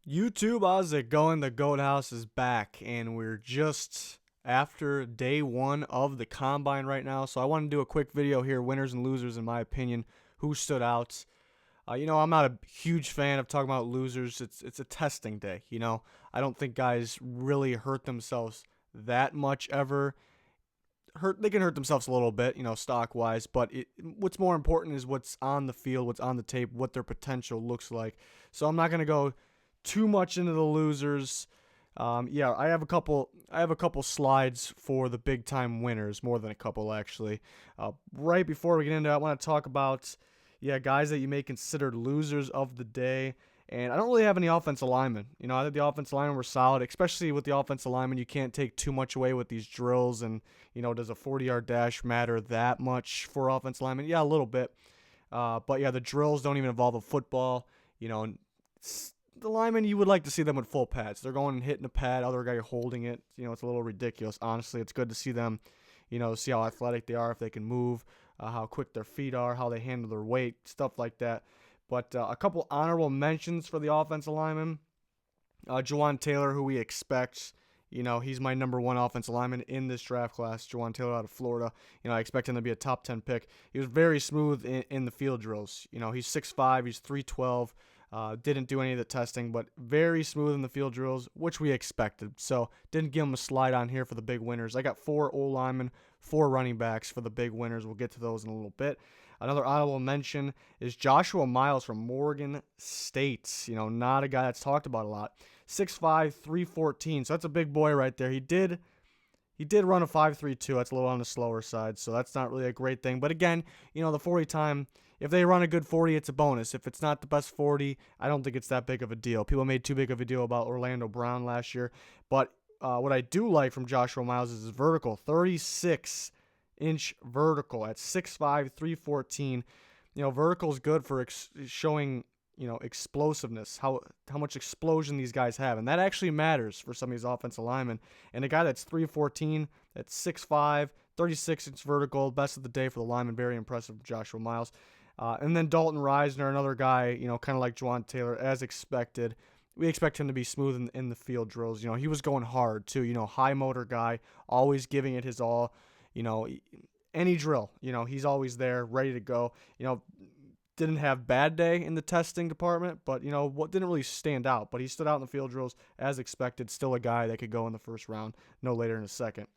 YouTube, how's it going? The Goat House is back, and we're just after day one of the combine right now. So I want to do a quick video here, winners and losers, in my opinion, who stood out. I'm not a huge fan of talking about losers. It's a testing day. I don't think guys really hurt themselves that much ever. They can hurt themselves a little bit, stock wise, but what's more important is what's on the field, what's on the tape, what their potential looks like. So I'm not gonna go too much into the losers. I have a couple. I have a couple slides for the big time winners, more than a couple actually. Right before we get into it, I want to talk about guys that you may consider losers of the day. And I don't really have any offensive linemen. I think the offensive linemen were solid, especially with the offensive linemen. You can't take too much away with these drills. And, does a 40-yard dash matter that much for offensive linemen? Yeah, a little bit. But the drills don't even involve a football. The linemen, you would like to see them with full pads. They're going and hitting a pad, other guy holding it. It's a little ridiculous. Honestly, it's good to see them, see how athletic they are, if they can move, how quick their feet are, how they handle their weight, stuff like that. But a couple honorable mentions for the offensive lineman. Juwan Taylor, who we expect, he's my number one offensive lineman in this draft class. Juwan Taylor out of Florida. I expect him to be a top 10 pick. He was very smooth in the field drills. He's 6'5", he's 312. Didn't do any of the testing, but very smooth in the field drills, which we expected. So didn't give him a slide on here for the big winners. I got 4 O-linemen, 4 running backs for the big winners. We'll get to those in a little bit. Another honorable mention is Joshua Miles from Morgan State. Not a guy that's talked about a lot. 6'5", 314. So that's a big boy right there. He did run a 5.32. That's a little on the slower side, so that's not really a great thing. But again, the 40 time, if they run a good 40, it's a bonus. If it's not the best 40, I don't think it's that big of a deal. People made too big of a deal about Orlando Brown last year. But what I do like from Joshua Miles is his vertical, 36-inch vertical at 6'5", 314. Vertical is good for showing, explosiveness, how much explosion these guys have. And that actually matters for some of these offensive linemen. And a guy that's 314, that's 6'5", 36-inch vertical, best of the day for the lineman. Very impressive, Joshua Miles. And then Dalton Reisner, another guy, kind of like Juwan Taylor, as expected. We expect him to be smooth in the field drills. He was going hard, too. High motor guy, always giving it his all. Any drill, he's always there, ready to go. Didn't have bad day in the testing department, but, what didn't really stand out. But he stood out in the field drills as expected. Still a guy that could go in the first round, no later than a second.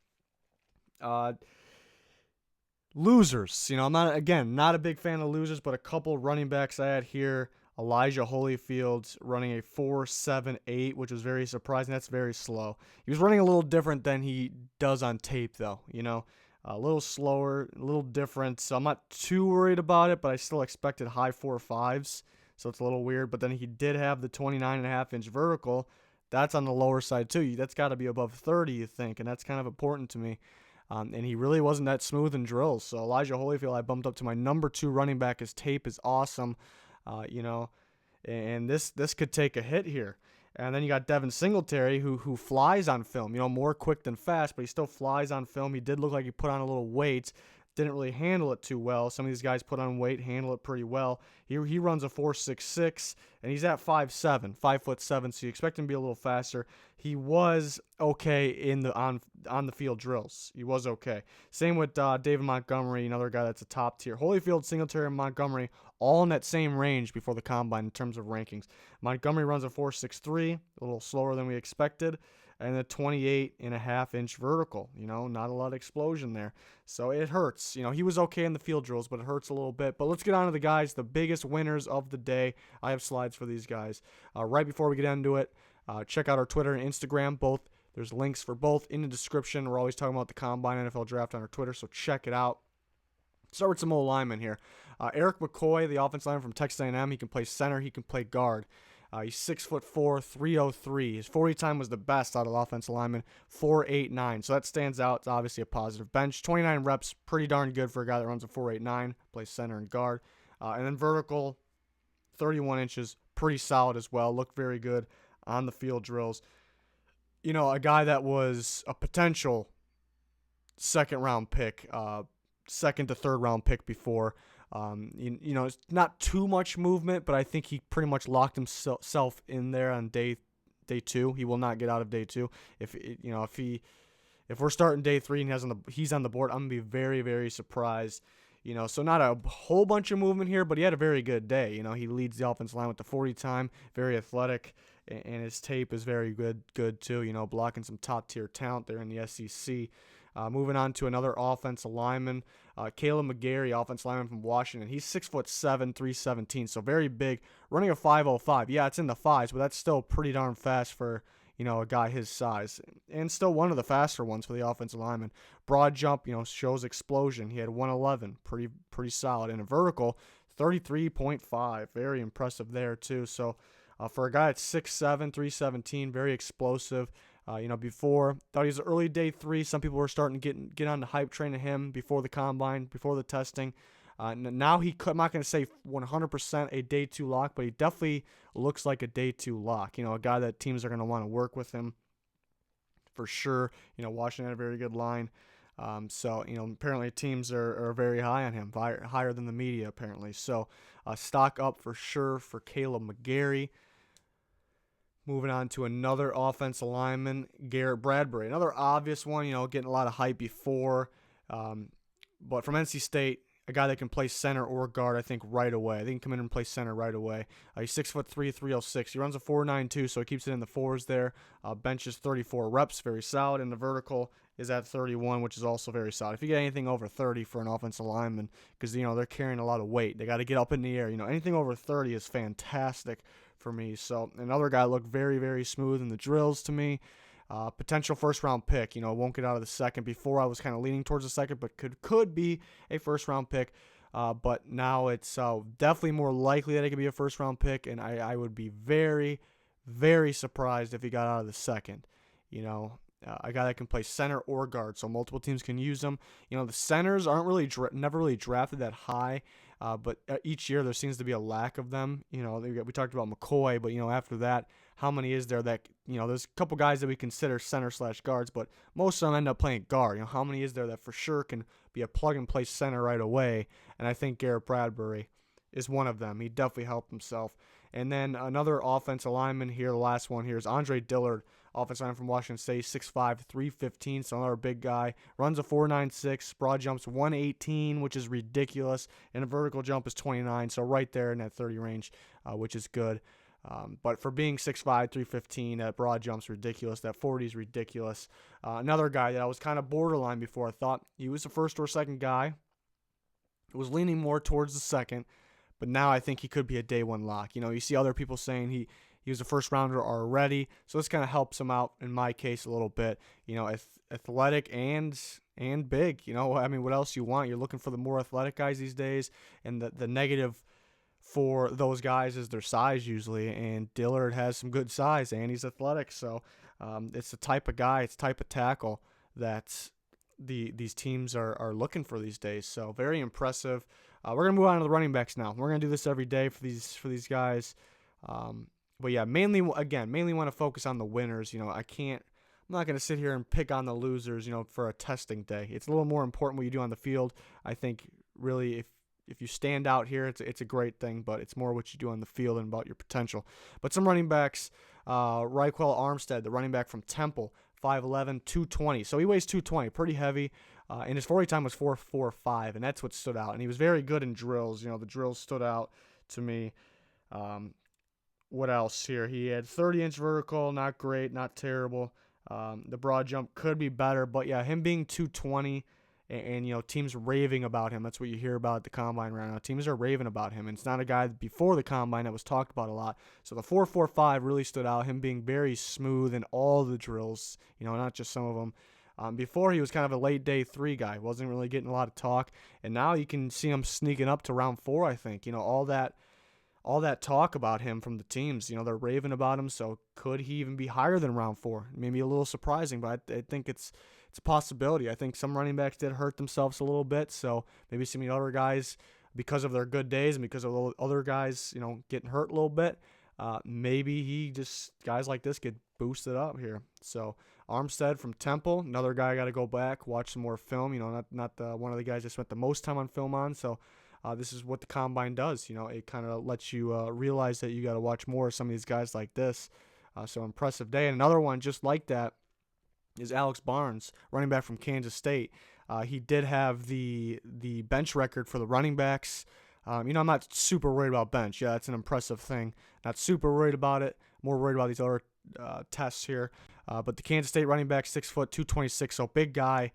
Losers. I'm not a big fan of losers, but a couple running backs I had here. Elijah Holyfield running a 4.78, which was very surprising. That's very slow. He was running a little different than he does on tape, though. A little slower, a little different. So I'm not too worried about it, but I still expected high 4.5s. So it's a little weird. But then he did have the 29.5-inch vertical. That's on the lower side, too. That's got to be above 30, you think, and that's kind of important to me. And he really wasn't that smooth in drills. So Elijah Holyfield, I bumped up to my number 2 running back. His tape is awesome, and this could take a hit here. And then you got Devin Singletary, who flies on film, more quick than fast, but he still flies on film. He did look like he put on a little weight. Didn't really handle it too well. Some of these guys put on weight, handle it pretty well. He runs a 4.66, and he's at 5'7", 5'7", so you expect him to be a little faster. He was okay in the on the field drills. He was okay. Same with David Montgomery, another guy that's a top tier. Holyfield, Singletary, and Montgomery all in that same range before the combine in terms of rankings. Montgomery runs a 4.63, a little slower than we expected. And a 28.5-inch vertical, not a lot of explosion there. So it hurts. He was okay in the field drills, but it hurts a little bit. But let's get on to the guys, the biggest winners of the day. I have slides for these guys. Right before we get into it, check out our Twitter and Instagram. Both. There's links for both in the description. We're always talking about the Combine NFL Draft on our Twitter, so check it out. Start with some old linemen here. Eric McCoy, the offensive lineman from Texas A&M. He can play center. He can play guard. He's 6'4", 303. His 40 time was the best out of offensive linemen, 4.89. So that stands out. It's obviously a positive. Bench, 29 reps, pretty darn good for a guy that runs a 4.89, plays center and guard. And then vertical, 31 inches, pretty solid as well. Looked very good on the field drills. A guy that was a potential second-round pick, second to third-round pick before. You know, it's not too much movement, but I think he pretty much locked himself in there on day 2. He will not get out of day 2. If we're starting day 3 and he's on the board, I'm gonna be very, very surprised. You know, so not a whole bunch of movement here, but he had a very good day. You know, he leads the offensive line with the 40 time, very athletic, and his tape is very good too. You know, blocking some top tier talent there in the SEC. Moving on to another offensive lineman, Caleb McGarry, offensive lineman from Washington. He's 6'7", 317, so very big. Running a 5.05. Yeah, it's in the fives, but that's still pretty darn fast for, you know, a guy his size, and still one of the faster ones for the offensive lineman. Broad jump, you know, shows explosion. He had 111, pretty solid, and a vertical 33.5, very impressive there too. So for a guy at 6'7", 317, very explosive. You know, before, thought he was early day 3. Some people were starting to get on the hype train of him before the combine, before the testing. Now I'm not going to say 100% a day 2 lock, but he definitely looks like a day 2 lock. You know, a guy that teams are going to want to work with him for sure. You know, Washington had a very good line. So, you know, apparently teams are very high on him, higher than the media apparently. So, stock up for sure for Caleb McGarry. Moving on to another offensive lineman, Garrett Bradbury. Another obvious one, you know, getting a lot of hype before. But from NC State, a guy that can play center or guard, I think, right away. I think he can come in and play center right away. He's 6'3", 306. He runs a 4.92, so he keeps it in the fours there. Benches 34 reps, very solid. And the vertical is at 31, which is also very solid. If you get anything over 30 for an offensive lineman, because, you know, they're carrying a lot of weight. They got to get up in the air. You know, anything over 30 is fantastic for me. So another guy looked very, very smooth in the drills to me. Potential first-round pick. You know, won't get out of the second. Before I was kind of leaning towards the second, but could be a first-round pick. But now it's definitely more likely that it could be a first-round pick, and I would be very, very surprised if he got out of the second. You know, a guy that can play center or guard, so multiple teams can use him. You know, the centers aren't really never really drafted that high, but each year there seems to be a lack of them. You know, we talked about McCoy, but, you know, after that, how many is there that, you know, there's a couple guys that we consider center/guards, but most of them end up playing guard. You know, how many is there that for sure can be a plug-and-play center right away? And I think Garrett Bradbury is one of them. He definitely helped himself. And then another offensive lineman here, the last one here, is Andre Dillard, offensive lineman from Washington State, 6'5", 315, so another big guy. Runs a 4.96, broad jumps 118, which is ridiculous, and a vertical jump is 29, so right there in that 30 range, which is good. But for being 6'5", 315, that broad jump's ridiculous. That 40 is ridiculous. Another guy that I was kind of borderline before. I thought he was the first or second guy. I was leaning more towards the second, but now I think he could be a day 1 lock. You know, you see other people saying he was a first rounder already, so this kind of helps him out in my case a little bit. You know, athletic and big. You know, I mean, what else you want? You're looking for the more athletic guys these days, and the negative for those guys is their size usually, and Dillard has some good size and he's athletic, so it's the type of guy, it's the type of tackle that these teams are looking for these days. So very impressive. We're gonna move on to the running backs now. We're gonna do this every day for these guys, but yeah, mainly want to focus on the winners. You know, I'm not going to sit here and pick on the losers, you know, for a testing day. It's a little more important what you do on the field. I think really if you stand out here, it's a great thing, but it's more what you do on the field and about your potential. But some running backs, Raquel Armstead, the running back from Temple, 5'11", 220. So he weighs 220, pretty heavy, and his 40 time was 4.45, and that's what stood out. And he was very good in drills. You know, the drills stood out to me. What else here? He had 30-inch vertical, not great, not terrible. The broad jump could be better, but yeah, him being 220 and you know, teams raving about him. That's what you hear about at the combine right now. Teams are raving about him, and it's not a guy before the combine that was talked about a lot. So the 4.45 really stood out, him being very smooth in all the drills, you know, not just some of them. Before, he was kind of a late day 3 guy, wasn't really getting a lot of talk, and now you can see him sneaking up to round 4, I think. You know, all that talk about him from the teams, you know, they're raving about him, so could he even be higher than round 4? Maybe a little surprising, but I think it's a possibility. I think some running backs did hurt themselves a little bit, so maybe some of the other guys, because of their good days and because of other guys, you know, getting hurt a little bit, maybe guys like this get boosted up here. So Armstead from Temple, another guy I got to go back, watch some more film, you know, not one of the guys I spent the most time on film on, so this is what the combine does. It kind of lets you realize that you got to watch more of some of these guys like this. So impressive day. And another one just like that is Alex Barnes, running back from Kansas State. He did have the bench record for the running backs. I'm not super worried about bench. Yeah, it's an impressive thing. Not super worried about it. More worried about these other tests here. But the Kansas State running back, 6 foot, 226, so big guy.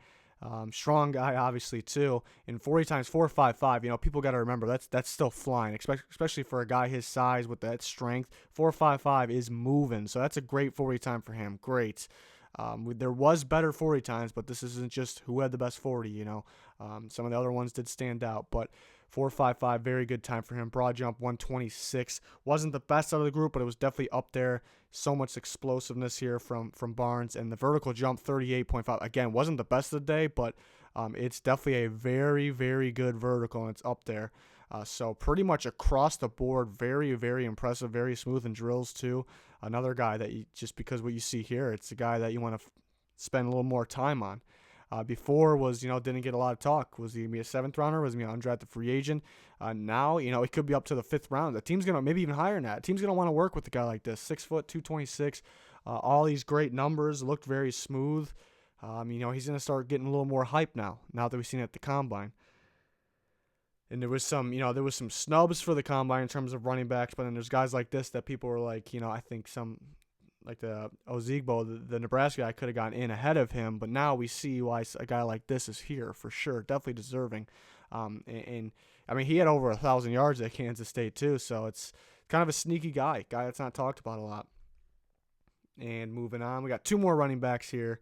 Strong guy, obviously, too. In 40 times 4.55, people got to remember that's still flying, especially for a guy his size with that strength. 4.55 is moving, so that's a great 40 time for him. Great. There was better 40 times, but this isn't just who had the best 40. Some of the other ones did stand out, but 4.55, very good time for him. Broad jump 126, wasn't the best out of the group, but it was definitely up there. So much explosiveness here from Barnes, and the vertical jump 38.5. Again, wasn't the best of the day, but it's definitely a very, very good vertical, and it's up there. So pretty much across the board, very, very impressive, very smooth in drills too. Another guy that just because what you see here, it's a guy that you want to spend a little more time on. Before was, didn't get a lot of talk. Was he going to be a 7th rounder? Was he going to undrafted free agent? Now, it could be up to the 5th round. The team's going to, maybe even higher than that. The team's going to want to work with a guy like this. 6 foot, 226. All these great numbers. Looked very smooth. He's going to start getting a little more hype now that we've seen it at the combine. And there was some snubs for the combine in terms of running backs, but then there's guys like this that people were like, I think some, like the Ozigbo, the Nebraska guy, could have gotten in ahead of him, but now we see why a guy like this is here for sure, definitely deserving. And he had over 1,000 yards at Kansas State too, so it's kind of a sneaky guy that's not talked about a lot. And moving on, we got 2 more running backs here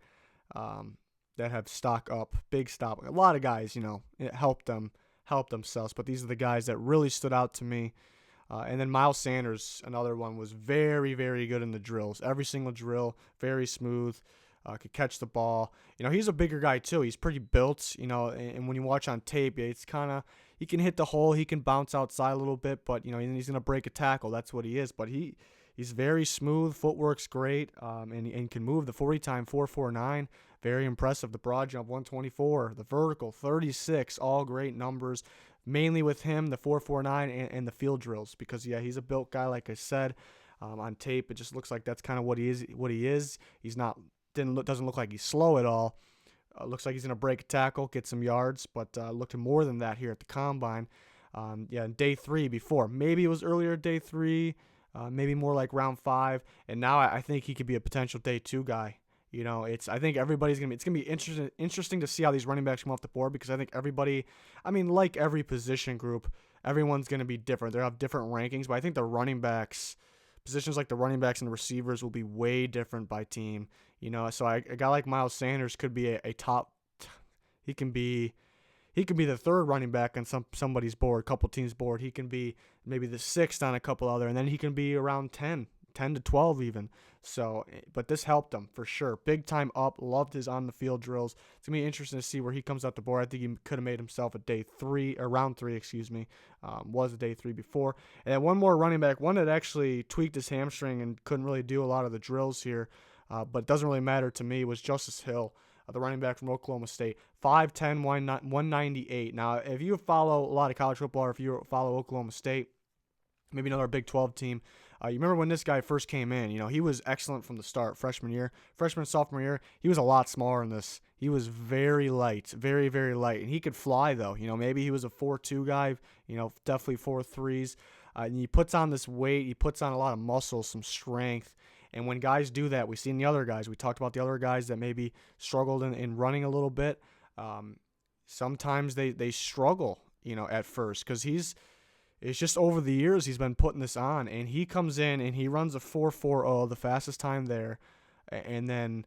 that have stock up, big stock. A lot of guys, it helped themselves, but these are the guys that really stood out to me. And then Miles Sanders, another one, was very, very good in the drills. Every single drill, very smooth, could catch the ball. He's a bigger guy too. He's pretty built, and when you watch on tape, it's kind of, he can hit the hole, he can bounce outside a little bit, but, he's going to break a tackle. That's what he is. But he's very smooth, footwork's great, and can move. The 40 time 4.49, very impressive. The broad jump 124, the vertical 36, all great numbers. Mainly with him, the 4.49 and the field drills, because he's a built guy, like I said. On tape, it just looks like that's kind of what he is. He's not doesn't look like he's slow at all. Looks like he's gonna break a tackle, get some yards, but looked more than that here at the combine. In day 3 before, maybe it was earlier day 3, maybe more like round 5, and now I think he could be a potential day 2 guy. I think everybody's it's gonna be interesting to see how these running backs come off the board, because I think everybody, like every position group, everyone's gonna be different. They'll have different rankings, but I think the running backs, positions like the running backs and the receivers, will be way different by team. So a guy like Miles Sanders could be a top. He can be the 3rd running back on somebody's board, couple teams' board. He can be maybe the 6th on a couple other, and then he can be around 10 to 12 even. So, but this helped him for sure. Big time up. Loved his on the field drills. It's gonna be interesting to see where he comes out the board. I think he could have made himself a day 3 or round 3, was a day 3 before. And then one more running back, one that actually tweaked his hamstring and couldn't really do a lot of the drills here, but it doesn't really matter to me, was Justice Hill, the running back from Oklahoma State. 5'10", 198. Now, if you follow a lot of college football, or if you follow Oklahoma State, maybe another Big 12 team, you remember when this guy first came in, he was excellent from the start. Sophomore year, he was a lot smaller than this. He was very light, very, very light. And he could fly, though. Maybe he was a 4.2 guy, definitely 4.3s. And he puts on this weight. He puts on a lot of muscle, some strength. And when guys do that, we've seen the other guys. We talked about the other guys that maybe struggled in running a little bit. Sometimes they struggle, at first, because it's just over the years he's been putting this on, and he comes in and he runs a 4.40, the fastest time there, and then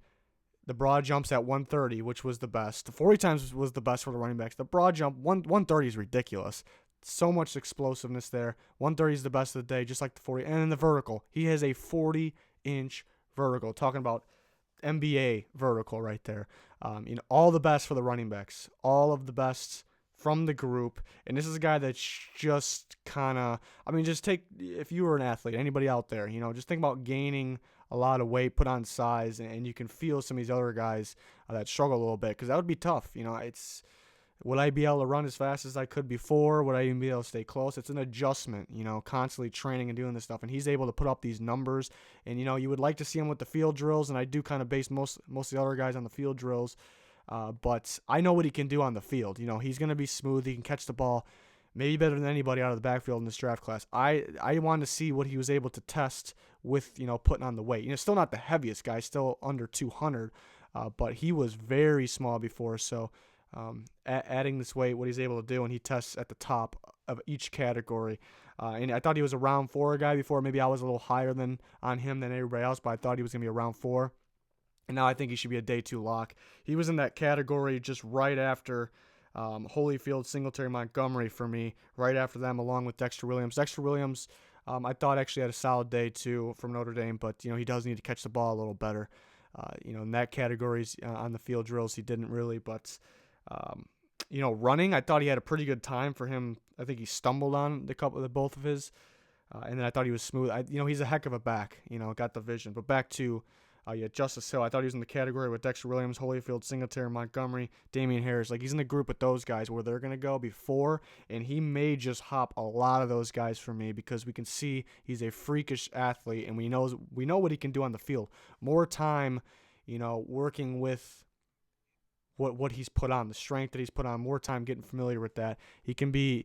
the broad jumps at 130, which was the best. The 40 times was the best for the running backs. The broad jump 130 is ridiculous. So much explosiveness there. 130 is the best of the day, just like the 40. And then the vertical, he has a 40-inch vertical. Talking about NBA vertical right there. All the best for the running backs. All of the best from the group. And this is a guy that's just kind of, just take, if you were an athlete, anybody out there, just think about gaining a lot of weight, put on size, and you can feel some of these other guys that struggle a little bit, because that would be tough. Would I be able to run as fast as I could before? Would I even be able to stay close? It's an adjustment, constantly training and doing this stuff. And he's able to put up these numbers. And, you would like to see him with the field drills. And I do kind of base most of the other guys on the field drills. But I know what he can do on the field. He's going to be smooth. He can catch the ball maybe better than anybody out of the backfield in this draft class. I wanted to see what he was able to test with, putting on the weight. Still not the heaviest guy, still under 200. But he was very small before, so adding this weight, what he's able to do, and he tests at the top of each category. And I thought he was a round 4 guy before. Maybe I was a little higher on him than everybody else, but I thought he was going to be a round 4. And now I think he should be a day 2 lock. He was in that category just right after Holyfield, Singletary, Montgomery for me, right after them, along with Dexter Williams. Dexter Williams, I thought actually had a solid day too from Notre Dame, but he does need to catch the ball a little better. In that categories on the field drills, he didn't really, but running, I thought he had a pretty good time for him. I think he stumbled on both of his, and then I thought he was smooth. He's a heck of a back. Got the vision. But back to Justice Hill. I thought he was in the category with Dexter Williams, Holyfield, Singletary, Montgomery, Damian Harris. Like, he's in the group with those guys where they're gonna go before, and he may just hop a lot of those guys for me because we can see he's a freakish athlete, and we know what he can do on the field. More time, working with what he's put on, the strength that he's put on, more time getting familiar with that. He can be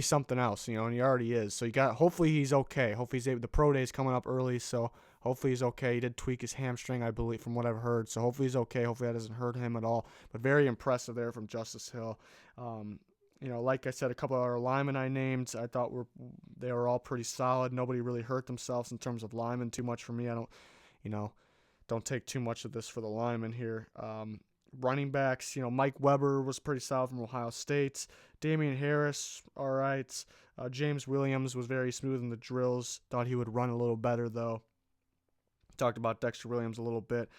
something else, and he already is. So hopefully he's okay. Hopefully the pro day is coming up early, so hopefully he's okay. He did tweak his hamstring, I believe, from what I've heard. So hopefully he's okay. Hopefully that doesn't hurt him at all. But very impressive there from Justice Hill. Like I said, a couple of our linemen I named, I thought they were all pretty solid. Nobody really hurt themselves in terms of linemen too much for me. I don't take too much of this for the linemen here. Running backs, Mike Weber was pretty solid from Ohio State. Damian Harris, all right. James Williams was very smooth in the drills. Thought he would run a little better, though. Talked about Dexter Williams a little bit.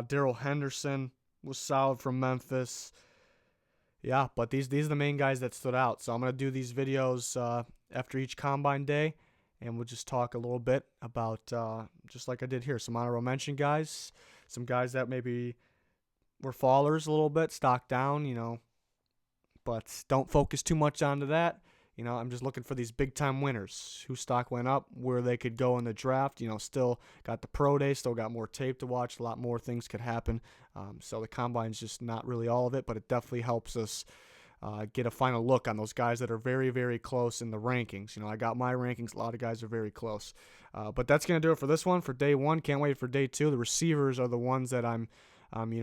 Darrell Henderson was solid from Memphis. Yeah, but these are the main guys that stood out. So I'm going to do these videos after each combine day, and we'll just talk a little bit about, just like I did here, some honorable mention guys, some guys that maybe were fallers a little bit, stock down, but don't focus too much onto that. I'm just looking for these big-time winners, whose stock went up, where they could go in the draft. Still got the pro day, still got more tape to watch. A lot more things could happen. So the combine's just not really all of it, but it definitely helps us get a final look on those guys that are very, very close in the rankings. I got my rankings. A lot of guys are very close. But that's going to do it for this one, for day 1. Can't wait for day 2. The receivers are the ones that I'm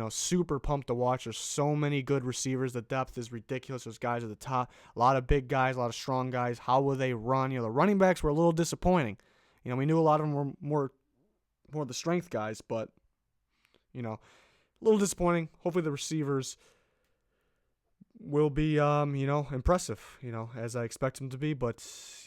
super pumped to watch. There's so many good receivers. The depth is ridiculous. There's guys at the top. A lot of big guys, a lot of strong guys. How will they run? The running backs were a little disappointing. We knew a lot of them were more the strength guys, but, a little disappointing. Hopefully the receivers will be, impressive, as I expect them to be. But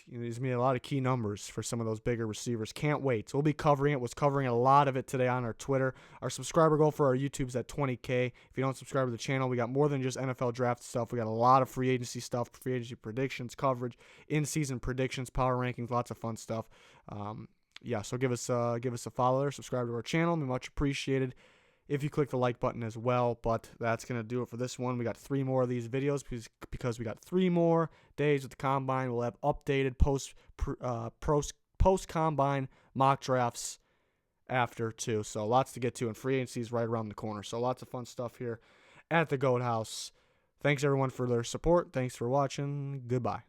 there's going to be a lot of key numbers for some of those bigger receivers. Can't wait. So we'll be covering it. Was covering a lot of it today on our Twitter. Our subscriber goal for our YouTube's at 20K. If you don't subscribe to the channel, we got more than just NFL draft stuff. We got a lot of free agency stuff, free agency predictions, coverage, in-season predictions, power rankings, lots of fun stuff. So give us a follow there. Subscribe to our channel. Be much appreciated if you click the like button as well. But that's going to do it for this one. We got 3 more of these videos because we got 3 more days with the combine. We'll have updated post-combine mock drafts after too. So lots to get to, and free agency is right around the corner. So lots of fun stuff here at the Goat House. Thanks everyone for their support. Thanks for watching. Goodbye.